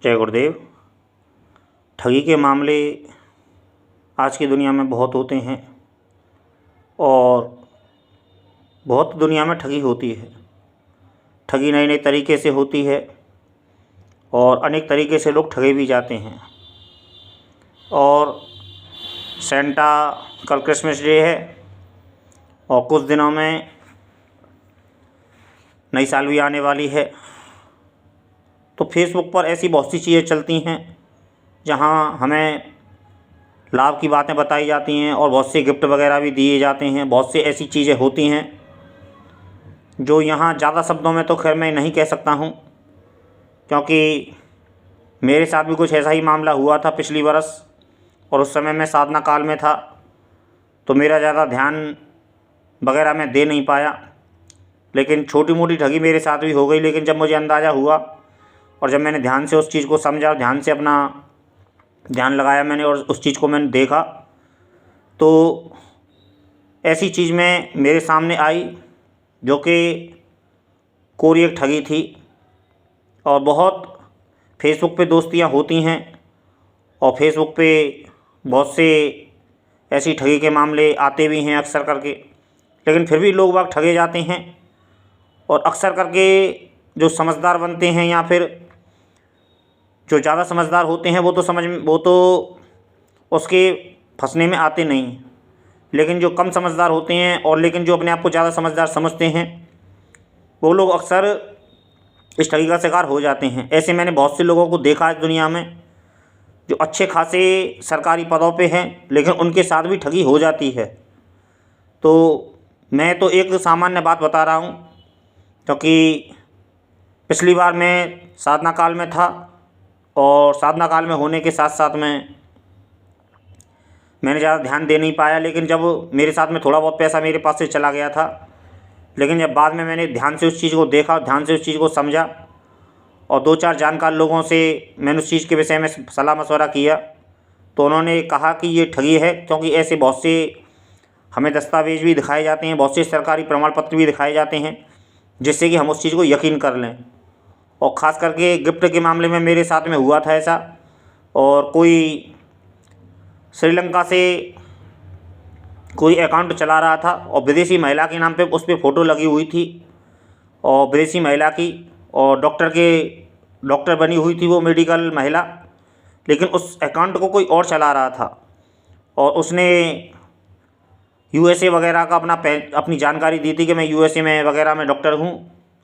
जय गुरुदेव। ठगी के मामले आज की दुनिया में बहुत होते हैं और बहुत दुनिया में ठगी होती है। ठगी नए नए तरीके से होती है और अनेक तरीके से लोग ठगे भी जाते हैं। और सेंटा कल क्रिसमस डे है और कुछ दिनों में नई साल भी आने वाली है। तो फेसबुक पर ऐसी बहुत सी चीज़ें चलती हैं जहां हमें लाभ की बातें बताई जाती हैं और बहुत से गिफ्ट वगैरह भी दिए जाते हैं। बहुत सी ऐसी चीज़ें होती हैं जो यहाँ ज़्यादा शब्दों में तो खैर मैं नहीं कह सकता हूँ, क्योंकि मेरे साथ भी कुछ ऐसा ही मामला हुआ था पिछली बरस और उस समय मैं साधना काल में था, तो मेरा ज़्यादा ध्यान वगैरह मैं दे नहीं पाया। लेकिन छोटी मोटी ठगी मेरे साथ भी हो गई। लेकिन जब मुझे अंदाज़ा हुआ और जब मैंने ध्यान से उस चीज़ को समझा, ध्यान से अपना ध्यान लगाया मैंने और उस चीज़ को मैंने देखा, तो ऐसी चीज़ में मेरे सामने आई जो कि कोरी एक ठगी थी। और बहुत फेसबुक पे दोस्तियां होती हैं और फेसबुक पे बहुत से ऐसी ठगी के मामले आते भी हैं अक्सर करके, लेकिन फिर भी लोग बाग ठगे जाते हैं। और अक्सर करके जो समझदार बनते हैं या फिर जो ज़्यादा समझदार होते हैं वो तो उसके फंसने में आते नहीं। लेकिन जो कम समझदार होते हैं और लेकिन जो अपने आप को ज़्यादा समझदार समझते हैं, वो लोग अक्सर इस ठगी का शिकार हो जाते हैं। ऐसे मैंने बहुत से लोगों को देखा है दुनिया में जो अच्छे खासे सरकारी पदों पे हैं, लेकिन उनके साथ भी ठगी हो जाती है। तो मैं तो एक सामान्य बात बता रहा हूँ, क्योंकि पिछली बार मैं साधना काल में था और साधना काल में होने के साथ साथ मैंने ज़्यादा ध्यान दे नहीं पाया। लेकिन जब मेरे साथ में थोड़ा बहुत पैसा मेरे पास से चला गया था, लेकिन जब बाद में मैंने ध्यान से उस चीज़ को देखा, ध्यान से उस चीज़ को समझा और दो चार जानकार लोगों से मैंने उस चीज़ के विषय में सलाह मशवरा किया, तो उन्होंने कहा कि ये ठगी है। क्योंकि ऐसे बहुत से हमें दस्तावेज भी दिखाए जाते हैं, बहुत से सरकारी प्रमाण पत्र भी दिखाए जाते हैं जिससे कि हम उस चीज़ को यकीन कर लें। और ख़ास करके गिफ्ट के मामले में मेरे साथ में हुआ था ऐसा। और कोई श्रीलंका से कोई अकाउंट चला रहा था और विदेशी महिला के नाम पे उस पर फ़ोटो लगी हुई थी और विदेशी महिला की, और डॉक्टर बनी हुई थी वो मेडिकल महिला। लेकिन उस अकाउंट को कोई और चला रहा था और उसने यूएसए वगैरह का अपनी जानकारी दी थी कि मैं यूएसए में वगैरह में डॉक्टर हूँ।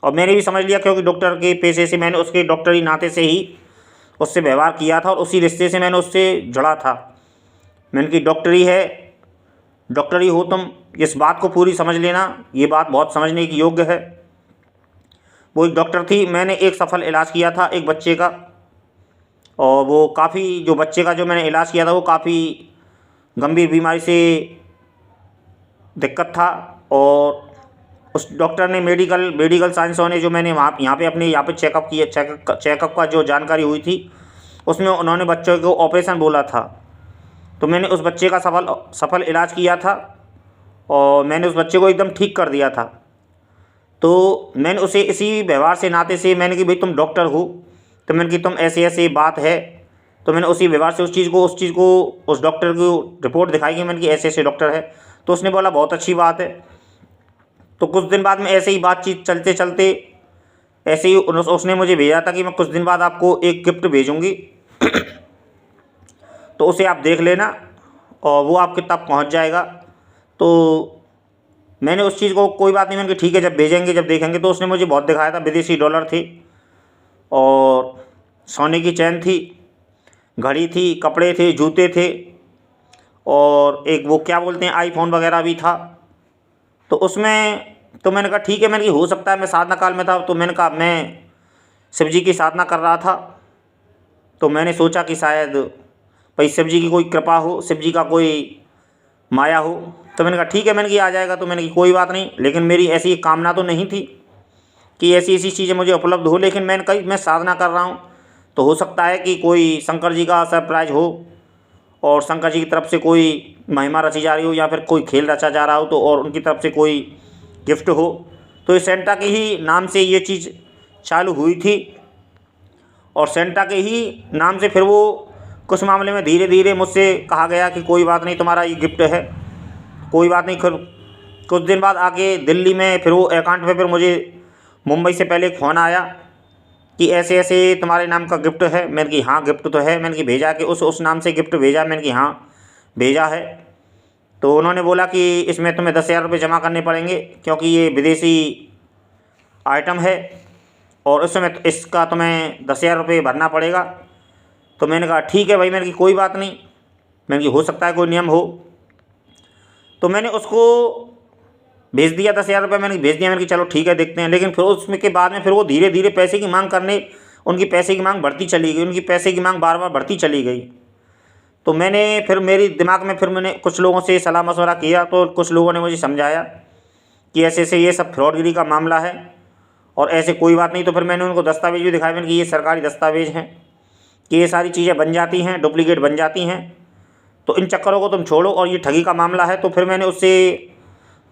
और मैंने भी समझ लिया, क्योंकि डॉक्टर के पेशे से मैंने उसके डॉक्टरी नाते से ही उससे व्यवहार किया था और उसी रिश्ते से मैंने उससे जुड़ा था। मैंने की डॉक्टरी है, डॉक्टरी हो तुम, इस बात को पूरी समझ लेना, ये बात बहुत समझने की योग्य है। वो एक डॉक्टर थी। मैंने एक सफल इलाज किया था एक बच्चे का, और वो काफ़ी जो बच्चे का जो मैंने इलाज किया था वो काफ़ी गंभीर बीमारी से दिक्कत था। और उस डॉक्टर ने मेडिकल साइंसों ने जो मैंने यहाँ पे चेकअप किया, चेकअप का जो जानकारी हुई थी उसमें उन्होंने बच्चों को ऑपरेशन बोला था। तो मैंने उस बच्चे का सफल इलाज किया था और मैंने उस बच्चे को एकदम ठीक कर दिया था। तो मैंने उसे इसी व्यवहार से नाते से मैंने कि भाई तुम डॉक्टर हो, तो मैंने कि तुम ऐसे ऐसे बात है, तो मैंने उसी व्यवहार से उस चीज़ को उस डॉक्टर को रिपोर्ट दिखाई कि मैंने कि ऐसे ऐसे डॉक्टर है। तो उसने बोला बहुत अच्छी बात है। तो कुछ दिन बाद में ऐसे ही बातचीत चलते चलते ऐसे ही उसने मुझे भेजा था कि मैं कुछ दिन बाद आपको एक गिफ्ट भेजूँगी तो उसे आप देख लेना और वो आपके तक पहुंच जाएगा। तो मैंने उस चीज़ को कोई बात नहीं, मैंने कहा ठीक है जब भेजेंगे जब देखेंगे। तो उसने मुझे बहुत दिखाया था, विदेशी डॉलर थे और सोने की चैन थी, घड़ी थी, कपड़े थे, जूते थे और एक वो क्या बोलते हैं आईफोन वगैरह भी था। तो उसमें तो मैंने कहा ठीक है, मैंने कहा हो सकता है, मैं साधना काल में था तो मैंने कहा मैं शिव जी की साधना कर रहा था, तो मैंने सोचा कि शायद भाई शिव जी की कोई कृपा हो, शिव जी का कोई माया हो। तो मैंने कहा ठीक है, मैंने कहा आ जाएगा। तो मैंने कहा कोई बात नहीं, लेकिन मेरी ऐसी एक कामना तो नहीं थी कि ऐसी ऐसी चीज़ें मुझे उपलब्ध हो। लेकिन मैंने कही मैं साधना कर रहा हूँ तो हो सकता है कि कोई शंकर जी का सरप्राइज हो और शंकर जी की तरफ से कोई महिमा रची जा रही हो या फिर कोई खेल रचा जा रहा हो, तो और उनकी तरफ से कोई गिफ्ट हो। तो इस सेंटा के ही नाम से ये चीज़ चालू हुई थी और सेंटा के ही नाम से फिर वो कुछ मामले में धीरे धीरे मुझसे कहा गया कि कोई बात नहीं, तुम्हारा ये गिफ्ट है, कोई बात नहीं। फिर कुछ दिन बाद आके दिल्ली में फिर वो अकाउंट पे फिर मुझे मुंबई से पहले एक फ़ोन आया कि ऐसे ऐसे तुम्हारे नाम का गिफ्ट है। मैंने कि हाँ गिफ्ट तो है। मैंने कि भेजा कि उस नाम से गिफ्ट भेजा। मैंने कि हाँ भेजा है। तो उन्होंने बोला कि इसमें तुम्हें 10,000 रुपये जमा करने पड़ेंगे क्योंकि ये विदेशी आइटम है और उस समय इसका तुम्हें 10,000 रुपये भरना पड़ेगा। तो मैंने कहा ठीक है भाई। मैंने कि कोई बात नहीं। मैंने कि हो सकता है कोई नियम हो। तो मैंने उसको भेज दिया 10,000 रुपये। मैंने भेज दिया। मैंने कि चलो ठीक है देखते हैं। लेकिन फिर उसमें के बाद में फिर वो धीरे धीरे पैसे की मांग करने, उनकी पैसे की मांग बढ़ती चली गई। उनकी पैसे की मांग बार बार बढ़ती चली गई। तो मैंने फिर मेरी दिमाग में फिर मैंने कुछ लोगों से सलाह मशवरा किया। तो कुछ लोगों ने मुझे समझाया कि ऐसे ऐसे ये सब फ्रॉडगिरी का मामला है और ऐसे कोई बात नहीं। तो फिर मैंने उनको दस्तावेज भी दिखाए। मैंने कि ये सरकारी दस्तावेज हैं कि ये सारी चीज़ें बन जाती हैं, डुप्लीकेट बन जाती हैं, तो इन चक्करों को तुम छोड़ो और ये ठगी का मामला है। तो फिर मैंने उससे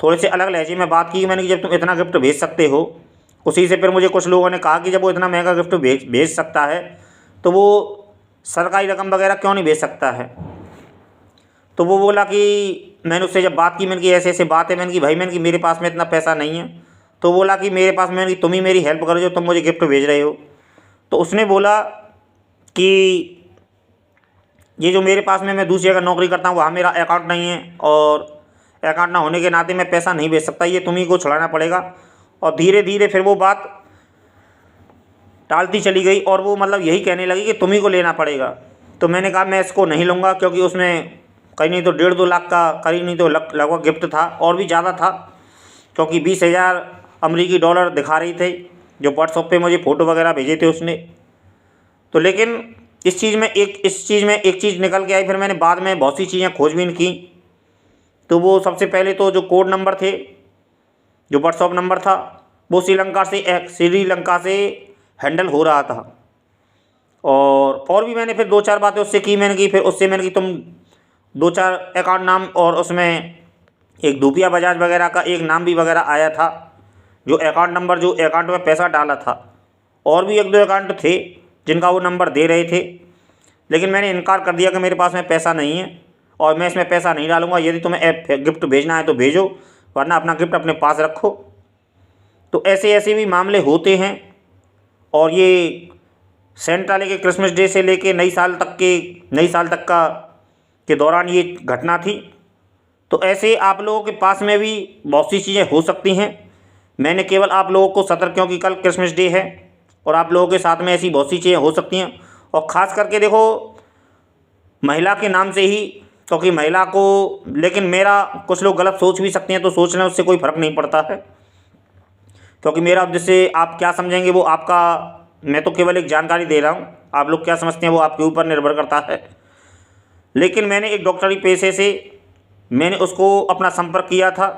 थोड़े से अलग लहजे में बात की। मैंने कि जब तुम इतना गिफ्ट भेज सकते हो, उसी से फिर मुझे कुछ लोगों ने कहा कि जब वो इतना महंगा गिफ्ट भेज सकता है तो वो सरकारी रकम वगैरह क्यों नहीं भेज सकता है। तो वो बोला कि मैंने उससे जब बात की, मैंने कि ऐसे ऐसे बात है। मैंने कि भाई, मैंने कि मेरे पास में इतना पैसा नहीं है। तो बोला कि मेरे पास, मैंने कि तुम ही मेरी हेल्प करो जो तुम मुझे गिफ्ट भेज रहे हो। तो उसने बोला कि ये जो मेरे पास में, मैं दूसरी जगह नौकरी करता हूँ, वहाँ मेरा अकाउंट नहीं है और अकाउंट ना होने के नाते मैं पैसा नहीं भेज सकता, ये तुम्ही को छुड़ाना पड़ेगा। और धीरे धीरे फिर वो बात टालती चली गई और वो मतलब यही कहने लगी कि तुम्ही को लेना पड़ेगा। तो मैंने कहा मैं इसको नहीं लूँगा क्योंकि उसमें कहीं नहीं तो 1.5-2 लाख का, करीब नहीं तो लगभग गिफ्ट था और भी ज़्यादा था, क्योंकि 20,000 अमेरिकी डॉलर दिखा रही थी जो व्हाट्सएप पे मुझे फ़ोटो वगैरह भेजे थे उसने। तो लेकिन इस चीज़ में एक चीज़ निकल के आई। फिर मैंने बाद में बहुत सी चीज़ें खोजबीन की। तो वो सबसे पहले तो जो कोड नंबर थे, जो व्हाट्सएप नंबर था, वो श्रीलंका से हैंडल हो रहा था। और भी मैंने फिर 2-4 बातें उससे की। मैंने की फिर उससे मैंने कि तुम 2-4 अकाउंट नाम, और उसमें एक दूपिया बजाज वगैरह का एक नाम भी वगैरह आया था जो अकाउंट नंबर, जो अकाउंट में पैसा डाला था। और भी 1-2 अकाउंट थे जिनका वो नंबर दे रहे थे, लेकिन मैंने इनकार कर दिया कि मेरे पास में पैसा नहीं है और मैं इसमें पैसा नहीं डालूंगा। यदि तुम्हें गिफ्ट भेजना है तो भेजो, वरना अपना गिफ्ट अपने पास रखो। तो ऐसे ऐसे भी मामले होते हैं। और ये सेंटा लेके क्रिसमस डे से लेके नई साल तक के दौरान ये घटना थी। तो ऐसे आप लोगों के पास में भी बहुत सी चीज़ें हो सकती हैं। मैंने केवल आप लोगों को सतर्क, क्योंकि कल क्रिसमस डे है और आप लोगों के साथ में ऐसी बहुत सी चीज़ें हो सकती हैं। और ख़ास करके देखो, महिला के नाम से ही, क्योंकि महिला को, लेकिन मेरा कुछ लोग गलत सोच भी सकते हैं, तो सोचना उससे कोई फ़र्क नहीं पड़ता है, क्योंकि मेरा उद्देश्य आप क्या समझेंगे वो आपका, मैं तो केवल एक जानकारी दे रहा हूँ। आप लोग क्या समझते हैं वो आपके ऊपर निर्भर करता है। लेकिन मैंने एक डॉक्टरी पेशे से मैंने उसको अपना संपर्क किया था,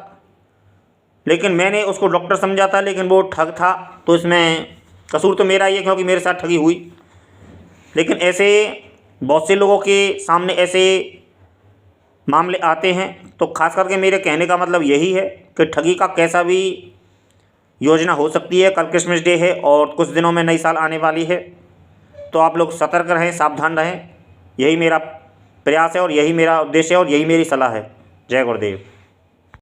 लेकिन मैंने उसको डॉक्टर समझा था, लेकिन वो ठग था। तो इसमें कसूर तो मेरा ही है, क्योंकि मेरे साथ ठगी हुई। लेकिन ऐसे बहुत से लोगों के सामने ऐसे मामले आते हैं। तो ख़ास करके मेरे कहने का मतलब यही है कि ठगी का कैसा भी योजना हो सकती है। कल क्रिसमस डे है और कुछ दिनों में नई साल आने वाली है। तो आप लोग सतर्क रहें, सावधान रहें। यही मेरा प्रयास है और यही मेरा उद्देश्य है और यही मेरी सलाह है। जय गुरुदेव।